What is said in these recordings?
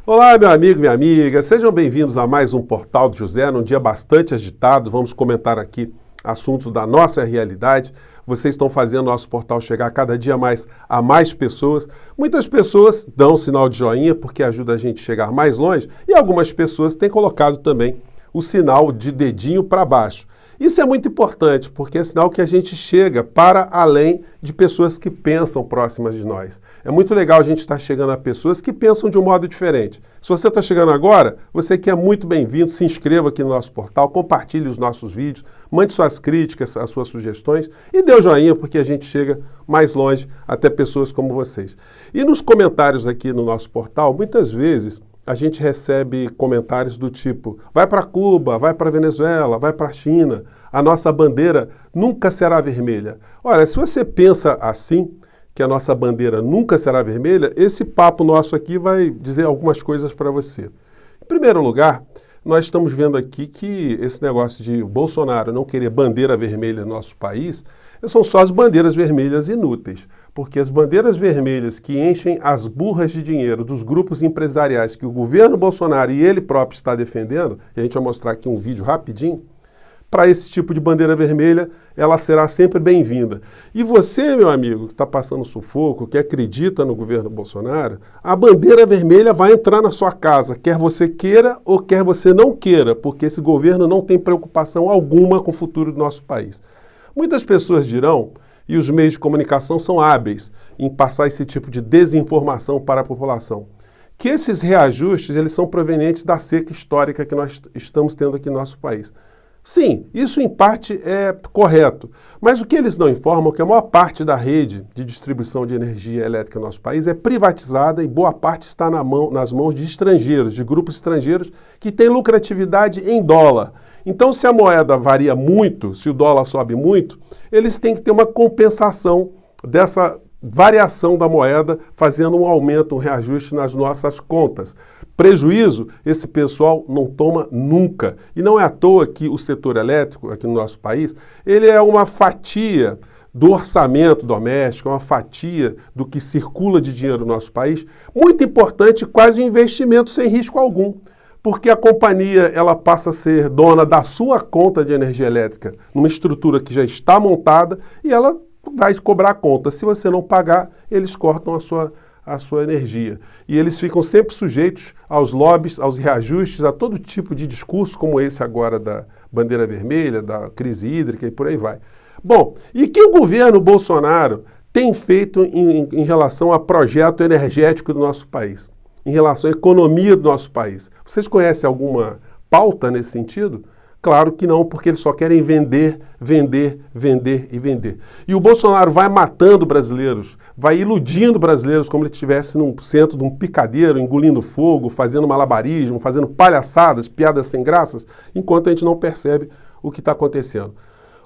Olá, meu amigo, minha amiga, sejam bem-vindos a mais um Portal do José, num dia bastante agitado. Vamos comentar aqui assuntos da nossa realidade. Vocês estão fazendo nosso portal chegar cada dia mais a mais pessoas. Muitas pessoas dão sinal de joinha porque ajuda a gente a chegar mais longe e algumas pessoas têm colocado também o sinal de dedinho para baixo. Isso é muito importante, porque é sinal que a gente chega para além de pessoas que pensam próximas de nós. É muito legal a gente estar chegando a pessoas que pensam de um modo diferente. Se você está chegando agora, você que é muito bem-vindo, se inscreva aqui no nosso portal, compartilhe os nossos vídeos, mande suas críticas, as suas sugestões e dê o joinha, porque a gente chega mais longe até pessoas como vocês. E nos comentários aqui no nosso portal, muitas vezes a gente recebe comentários do tipo: vai para Cuba, vai para Venezuela, vai para a China, a nossa bandeira nunca será vermelha. Olha, se você pensa assim, que a nossa bandeira nunca será vermelha, esse papo nosso aqui vai dizer algumas coisas para você. Em primeiro lugar, nós estamos vendo aqui que esse negócio de Bolsonaro não querer bandeira vermelha no nosso país são só as bandeiras vermelhas inúteis, porque as bandeiras vermelhas que enchem as burras de dinheiro dos grupos empresariais que o governo Bolsonaro e ele próprio está defendendo, e a gente vai mostrar aqui um vídeo rapidinho, para esse tipo de bandeira vermelha, ela será sempre bem-vinda. E você, meu amigo, que está passando sufoco, que acredita no governo Bolsonaro, a bandeira vermelha vai entrar na sua casa, quer você queira ou quer você não queira, porque esse governo não tem preocupação alguma com o futuro do nosso país. Muitas pessoas dirão, e os meios de comunicação são hábeis em passar esse tipo de desinformação para a população, que esses reajustes eles são provenientes da seca histórica que nós estamos tendo aqui no nosso país. Sim, isso em parte é correto, mas o que eles não informam é que a maior parte da rede de distribuição de energia elétrica no nosso país é privatizada e boa parte está nas mãos de estrangeiros, de grupos estrangeiros que têm lucratividade em dólar. Então, se a moeda varia muito, se o dólar sobe muito, eles têm que ter uma compensação dessa variação da moeda, fazendo um aumento, um reajuste nas nossas contas. Prejuízo, esse pessoal não toma nunca. E não é à toa que o setor elétrico, aqui no nosso país, ele é uma fatia do orçamento doméstico, uma fatia do que circula de dinheiro no nosso país, muito importante, quase um investimento sem risco algum. Porque a companhia ela passa a ser dona da sua conta de energia elétrica, numa estrutura que já está montada, e ela vai cobrar a conta. Se você não pagar, eles cortam a sua energia. E eles ficam sempre sujeitos aos lobbies, aos reajustes, a todo tipo de discurso, como esse agora da bandeira vermelha, da crise hídrica e por aí vai. Bom, e que o governo Bolsonaro tem feito em relação ao projeto energético do nosso país, em relação à economia do nosso país? Vocês conhecem alguma pauta nesse sentido? Claro que não, porque eles só querem vender, vender, vender e vender. E o Bolsonaro vai matando brasileiros, vai iludindo brasileiros como ele estivesse num centro de um picadeiro, engolindo fogo, fazendo malabarismo, fazendo palhaçadas, piadas sem graças, enquanto a gente não percebe o que está acontecendo.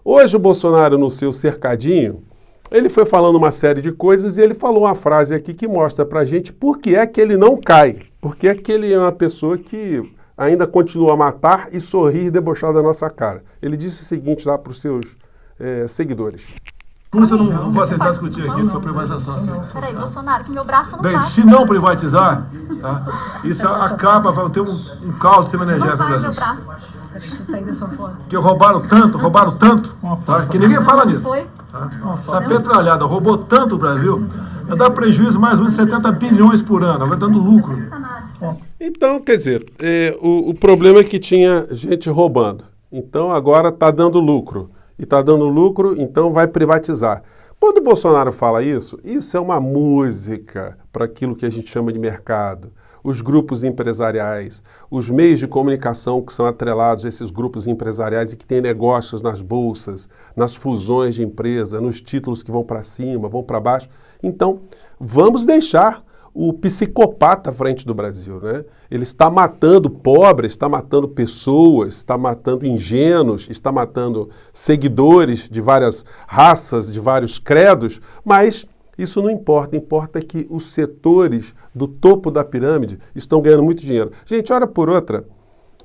Hoje o Bolsonaro, no seu cercadinho, ele foi falando uma série de coisas e ele falou uma frase aqui que mostra pra gente por que é que ele não cai, por que é que ele é uma pessoa que ainda continua a matar e sorrir e debochar da nossa cara. Ele disse o seguinte lá para os seus seguidores. Eu não vou aceitar discutir aqui sobre privatização. Peraí, Bolsonaro, que meu braço não Bem, bate. se não privatizar, tá, isso acaba, vai ter um caos do sistema energético no Não vai Brasil. meu braço. Deixa eu sair da sua foto. Porque roubaram tanto, tá, que ninguém fala nisso. Foi? Tá? Essa petralhada roubou tanto o Brasil, vai dar prejuízo mais ou menos 70 bilhões por ano, vai dando lucro. Então, quer dizer, o problema é que tinha gente roubando. Então agora está dando lucro. E está dando lucro, então vai privatizar. Quando o Bolsonaro fala isso é uma música para aquilo que a gente chama de mercado. Os grupos empresariais, os meios de comunicação que são atrelados a esses grupos empresariais e que têm negócios nas bolsas, nas fusões de empresa, nos títulos que vão para cima, vão para baixo. Então, vamos deixar o psicopata à frente do Brasil, né? Ele está matando pobres, está matando pessoas, está matando ingênuos, está matando seguidores de várias raças, de vários credos, mas isso não importa. Importa que os setores do topo da pirâmide estão ganhando muito dinheiro. Gente, hora por outra,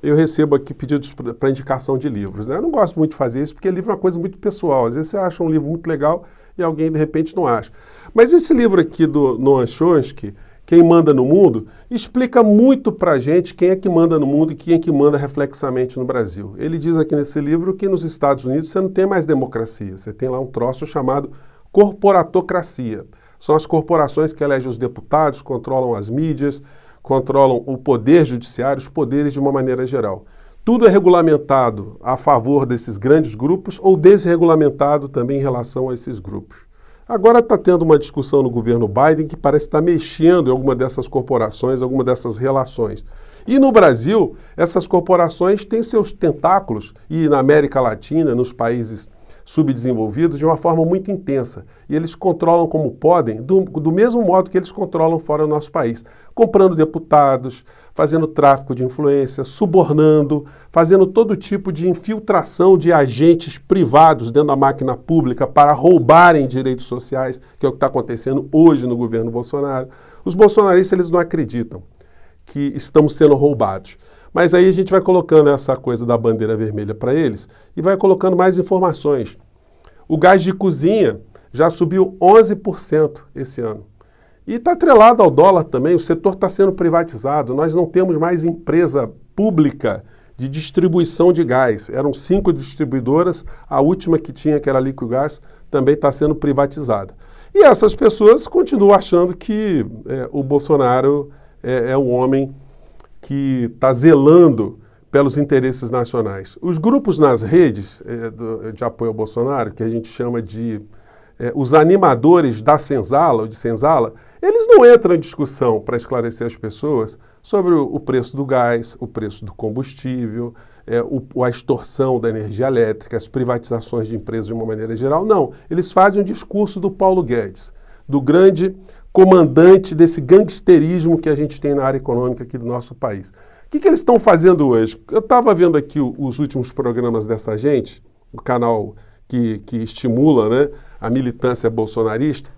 eu recebo aqui pedidos para indicação de livros, né? Eu não gosto muito de fazer isso, porque livro é uma coisa muito pessoal. Às vezes você acha um livro muito legal e alguém, de repente, não acha. Mas esse livro aqui do Noam Chomsky, Quem Manda no Mundo, explica muito para a gente quem é que manda no mundo e quem é que manda reflexamente no Brasil. Ele diz aqui nesse livro que nos Estados Unidos você não tem mais democracia, você tem lá um troço chamado corporatocracia. São as corporações que elegem os deputados, controlam as mídias, controlam o poder judiciário, os poderes de uma maneira geral. Tudo é regulamentado a favor desses grandes grupos ou desregulamentado também em relação a esses grupos. Agora está tendo uma discussão no governo Biden que parece estar mexendo em alguma dessas corporações, alguma dessas relações. E no Brasil, essas corporações têm seus tentáculos, e na América Latina, nos países subdesenvolvidos, de uma forma muito intensa. E eles controlam como podem, do mesmo modo que eles controlam fora do nosso país. Comprando deputados, fazendo tráfico de influência, subornando, fazendo todo tipo de infiltração de agentes privados dentro da máquina pública para roubarem direitos sociais, que é o que está acontecendo hoje no governo Bolsonaro. Os bolsonaristas, eles não acreditam que estamos sendo roubados. Mas aí a gente vai colocando essa coisa da bandeira vermelha para eles e vai colocando mais informações. O gás de cozinha já subiu 11% esse ano. E está atrelado ao dólar também, o setor está sendo privatizado. Nós não temos mais empresa pública de distribuição de gás. Eram 5 distribuidoras, a última que tinha, que era a Liquigás, também está sendo privatizada. E essas pessoas continuam achando que o Bolsonaro é um homem que está zelando pelos interesses nacionais. Os grupos nas redes de apoio ao Bolsonaro, que a gente chama de os animadores da senzala, ou de senzala, eles não entram em discussão para esclarecer as pessoas sobre o preço do gás, o preço do combustível, a extorsão da energia elétrica, as privatizações de empresas de uma maneira geral. Não, eles fazem o discurso do Paulo Guedes, do grande comandante desse gangsterismo que a gente tem na área econômica aqui do nosso país. O que eles estão fazendo hoje? Eu estava vendo aqui os últimos programas dessa gente, o canal que estimula, né, a militância bolsonarista.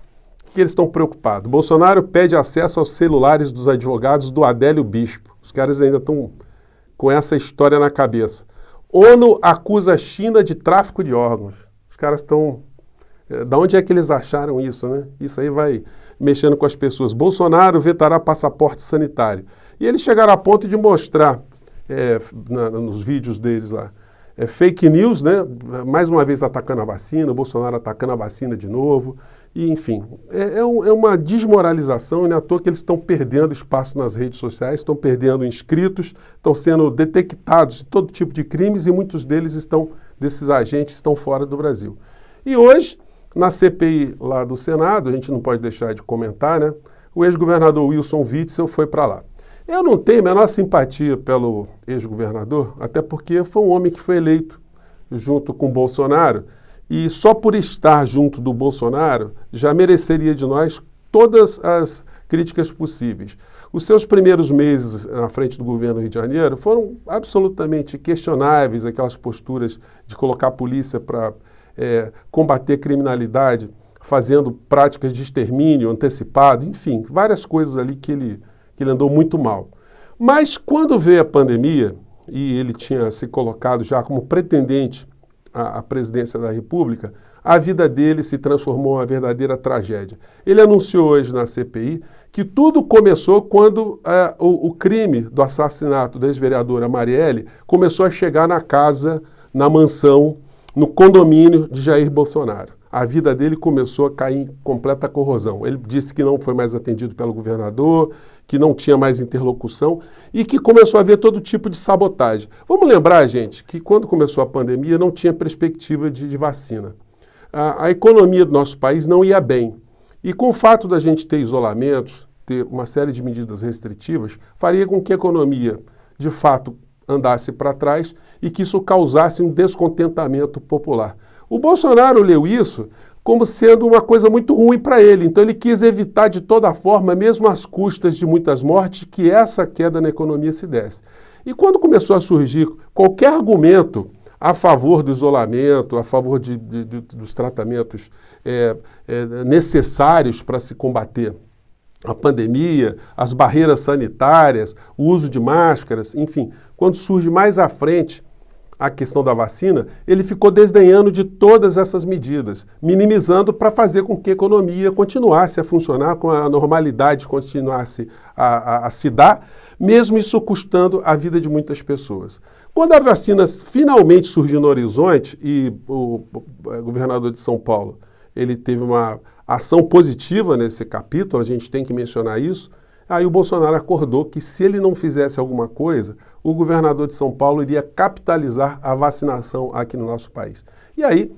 O que eles estão preocupados? Bolsonaro pede acesso aos celulares dos advogados do Adélio Bispo. Os caras ainda estão com essa história na cabeça. ONU acusa a China de tráfico de órgãos. Os caras estão... Da onde é que eles acharam isso, né? Isso aí vai mexendo com as pessoas. Bolsonaro vetará passaporte sanitário. E eles chegaram a ponto de mostrar, nos vídeos deles lá, fake news, né? Mais uma vez atacando a vacina, o Bolsonaro atacando a vacina de novo. E, enfim, é uma desmoralização, e não é à toa que eles estão perdendo espaço nas redes sociais, estão perdendo inscritos, estão sendo detectados em todo tipo de crimes, e muitos desses agentes estão fora do Brasil. E hoje, na CPI lá do Senado, a gente não pode deixar de comentar, né? O ex-governador Wilson Witzel foi para lá. Eu não tenho a menor simpatia pelo ex-governador, até porque foi um homem que foi eleito junto com o Bolsonaro, e só por estar junto do Bolsonaro já mereceria de nós todas as críticas possíveis. Os seus primeiros meses na frente do governo do Rio de Janeiro foram absolutamente questionáveis, aquelas posturas de colocar a polícia para combater criminalidade, fazendo práticas de extermínio antecipado, enfim, várias coisas ali que ele andou muito mal. Mas quando veio a pandemia, e ele tinha se colocado já como pretendente à presidência da República, a vida dele se transformou em uma verdadeira tragédia. Ele anunciou hoje na CPI que tudo começou quando o crime do assassinato da ex-vereadora Marielle começou a chegar na casa, na mansão, no condomínio de Jair Bolsonaro. A vida dele começou a cair em completa corrosão. Ele disse que não foi mais atendido pelo governador, que não tinha mais interlocução e que começou a haver todo tipo de sabotagem. Vamos lembrar, gente, que quando começou a pandemia não tinha perspectiva de vacina. A economia do nosso país não ia bem. E com o fato da gente ter isolamentos, ter uma série de medidas restritivas, faria com que a economia, de fato, andasse para trás e que isso causasse um descontentamento popular. O Bolsonaro leu isso como sendo uma coisa muito ruim para ele, então ele quis evitar de toda forma, mesmo às custas de muitas mortes, que essa queda na economia se desse. E quando começou a surgir qualquer argumento a favor do isolamento, a favor dos tratamentos necessários para se combater a pandemia, as barreiras sanitárias, o uso de máscaras, enfim, quando surge mais à frente a questão da vacina, ele ficou desdenhando de todas essas medidas, minimizando para fazer com que a economia continuasse a funcionar, com a normalidade continuasse a se dar, mesmo isso custando a vida de muitas pessoas. Quando a vacina finalmente surgiu no horizonte, e o governador de São Paulo, ele teve uma ação positiva nesse capítulo, a gente tem que mencionar isso, aí o Bolsonaro acordou que se ele não fizesse alguma coisa, o governador de São Paulo iria capitalizar a vacinação aqui no nosso país. E aí,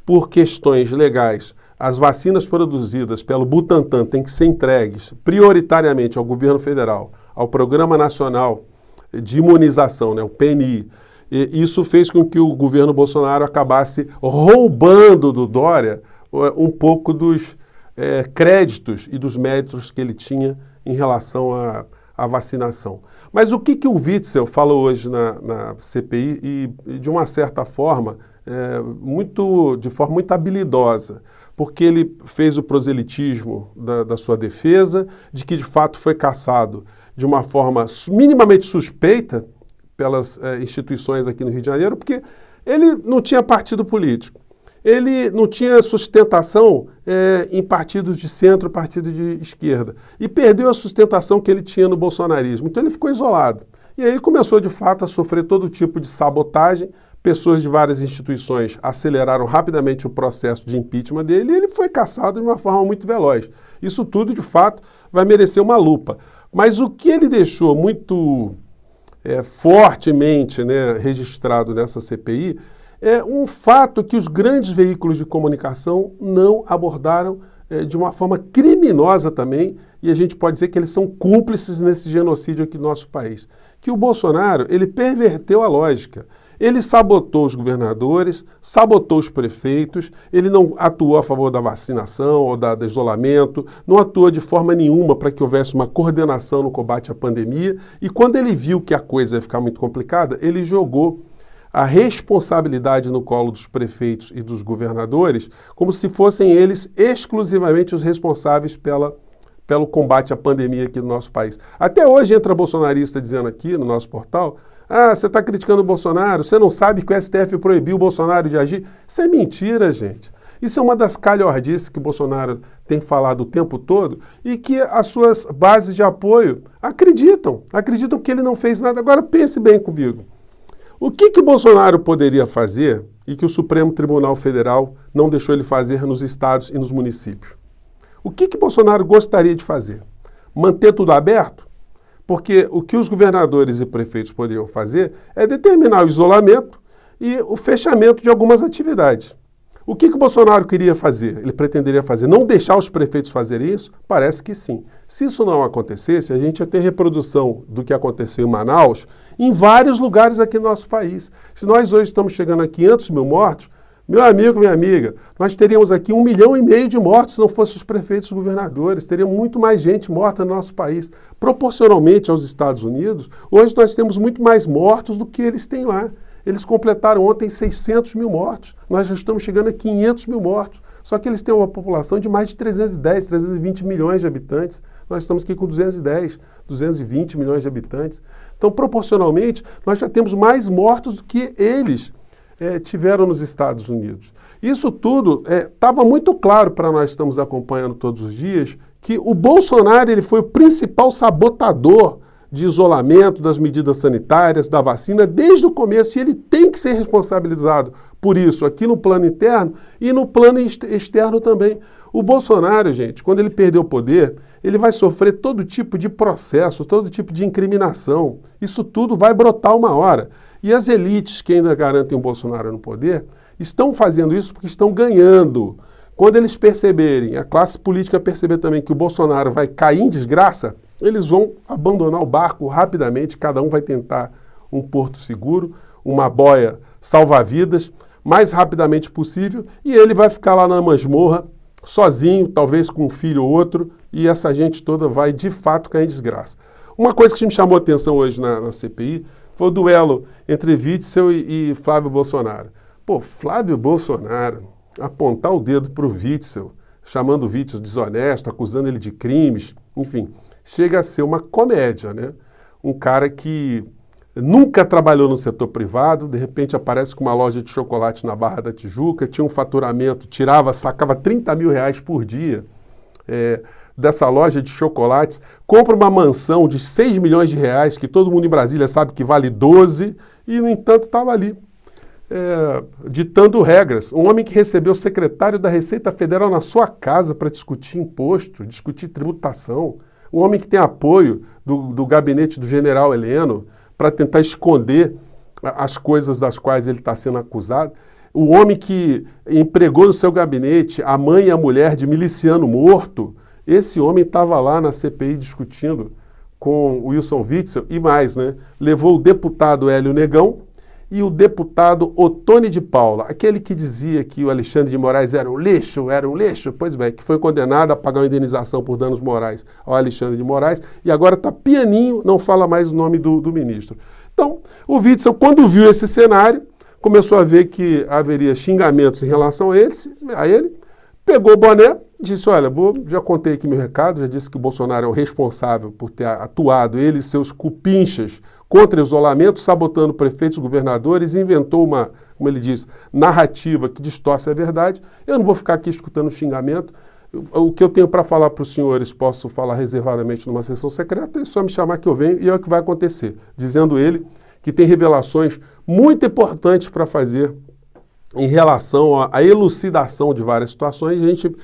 por questões legais, as vacinas produzidas pelo Butantan têm que ser entregues prioritariamente ao governo federal, ao Programa Nacional de Imunização, né, o PNI. E isso fez com que o governo Bolsonaro acabasse roubando do Dória um pouco dos créditos e dos méritos que ele tinha em relação à vacinação. Mas o que o Witzel falou hoje na CPI e de uma certa forma, de forma muito habilidosa, porque ele fez o proselitismo da sua defesa, de que de fato foi cassado de uma forma minimamente suspeita pelas instituições aqui no Rio de Janeiro, porque ele não tinha partido político. Ele não tinha sustentação em partidos de centro, partidos de esquerda. E perdeu a sustentação que ele tinha no bolsonarismo. Então ele ficou isolado. E aí ele começou, de fato, a sofrer todo tipo de sabotagem. Pessoas de várias instituições aceleraram rapidamente o processo de impeachment dele e ele foi cassado de uma forma muito veloz. Isso tudo, de fato, vai merecer uma lupa. Mas o que ele deixou muito fortemente, né, registrado nessa CPI é um fato que os grandes veículos de comunicação não abordaram de uma forma criminosa também, e a gente pode dizer que eles são cúmplices nesse genocídio aqui no nosso país. Que o Bolsonaro, ele perverteu a lógica. Ele sabotou os governadores, sabotou os prefeitos, ele não atuou a favor da vacinação ou do isolamento, não atuou de forma nenhuma para que houvesse uma coordenação no combate à pandemia, e quando ele viu que a coisa ia ficar muito complicada, ele jogou a responsabilidade no colo dos prefeitos e dos governadores, como se fossem eles exclusivamente os responsáveis pelo combate à pandemia aqui no nosso país. Até hoje entra bolsonarista dizendo aqui no nosso portal, você está criticando o Bolsonaro, você não sabe que o STF proibiu o Bolsonaro de agir. Isso é mentira, gente. Isso é uma das calhordices que o Bolsonaro tem falado o tempo todo e que as suas bases de apoio acreditam que ele não fez nada. Agora pense bem comigo. O que o Bolsonaro poderia fazer e que o Supremo Tribunal Federal não deixou ele fazer nos estados e nos municípios? O que Bolsonaro gostaria de fazer? Manter tudo aberto? Porque o que os governadores e prefeitos poderiam fazer é determinar o isolamento e o fechamento de algumas atividades. O que o Bolsonaro queria fazer? Ele pretenderia fazer? Não deixar os prefeitos fazerem isso? Parece que sim. Se isso não acontecesse, a gente ia ter reprodução do que aconteceu em Manaus em vários lugares aqui no nosso país. Se nós hoje estamos chegando a 500 mil mortos, meu amigo, minha amiga, nós teríamos aqui 1,5 milhão de mortos se não fossem os prefeitos e os governadores. Teríamos muito mais gente morta no nosso país. Proporcionalmente aos Estados Unidos, hoje nós temos muito mais mortos do que eles têm lá. Eles completaram ontem 600 mil mortos. Nós já estamos chegando a 500 mil mortos. Só que eles têm uma população de mais de 310, 320 milhões de habitantes. Nós estamos aqui com 210, 220 milhões de habitantes. Então, proporcionalmente, nós já temos mais mortos do que eles tiveram nos Estados Unidos. Isso tudo estava muito claro para nós que estamos acompanhando todos os dias, que o Bolsonaro ele foi o principal sabotador de isolamento, das medidas sanitárias, da vacina, desde o começo, e ele tem que ser responsabilizado por isso, aqui no plano interno e no plano externo também. O Bolsonaro, gente, quando ele perder o poder, ele vai sofrer todo tipo de processo, todo tipo de incriminação. Isso tudo vai brotar uma hora. E as elites que ainda garantem o Bolsonaro no poder estão fazendo isso porque estão ganhando. Quando eles perceberem, a classe política perceber também que o Bolsonaro vai cair em desgraça, eles vão abandonar o barco rapidamente, cada um vai tentar um porto seguro, uma boia salva-vidas, mais rapidamente possível, e ele vai ficar lá na masmorra, sozinho, talvez com um filho ou outro, e essa gente toda vai, de fato, cair em desgraça. Uma coisa que me chamou a atenção hoje na CPI foi o duelo entre Witzel e Flávio Bolsonaro. Pô, Flávio Bolsonaro apontar o dedo para o Witzel, chamando o Witzel desonesto, acusando ele de crimes, enfim, chega a ser uma comédia, né? Um cara que nunca trabalhou no setor privado, de repente aparece com uma loja de chocolate na Barra da Tijuca, tinha um faturamento, sacava 30 mil reais por dia dessa loja de chocolates, compra uma mansão de 6 milhões de reais, que todo mundo em Brasília sabe que vale 12, e no entanto estava ali, ditando regras. Um homem que recebeu o secretário da Receita Federal na sua casa para discutir imposto, discutir tributação, um homem que tem apoio do gabinete do general Heleno, para tentar esconder as coisas das quais ele está sendo acusado. O homem que empregou no seu gabinete a mãe e a mulher de miliciano morto, esse homem estava lá na CPI discutindo com o Wilson Witzel e mais, né? Levou o deputado Hélio Negão e o deputado Ottoni de Paula, aquele que dizia que o Alexandre de Moraes era um lixo, pois bem, que foi condenado a pagar uma indenização por danos morais ao Alexandre de Moraes e agora está pianinho, não fala mais o nome do ministro. Então, o Witzel, quando viu esse cenário, começou a ver que haveria xingamentos em relação a ele, pegou o boné, disse, olha, já contei aqui meu recado, já disse que o Bolsonaro é o responsável por ter atuado, ele e seus cupinchas, contra isolamento, sabotando prefeitos, governadores, inventou uma, como ele diz, narrativa que distorce a verdade. Eu não vou ficar aqui escutando xingamento. O que eu tenho para falar para os senhores, posso falar reservadamente numa sessão secreta, é só me chamar que eu venho e é o que vai acontecer. Dizendo ele que tem revelações muito importantes para fazer em relação à elucidação de várias situações. A gente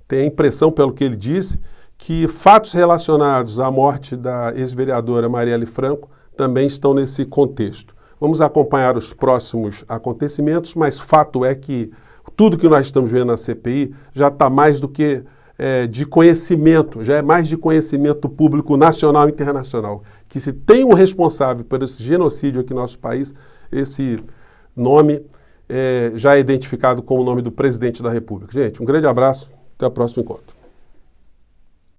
tem a impressão, pelo que ele disse, que fatos relacionados à morte da ex-vereadora Marielle Franco também estão nesse contexto. Vamos acompanhar os próximos acontecimentos, mas fato é que tudo que nós estamos vendo na CPI já está mais do que de conhecimento, já é mais de conhecimento público nacional e internacional, que se tem um responsável por esse genocídio aqui no nosso país, esse nome já é identificado como o nome do presidente da República. Gente, um grande abraço, até o próximo encontro.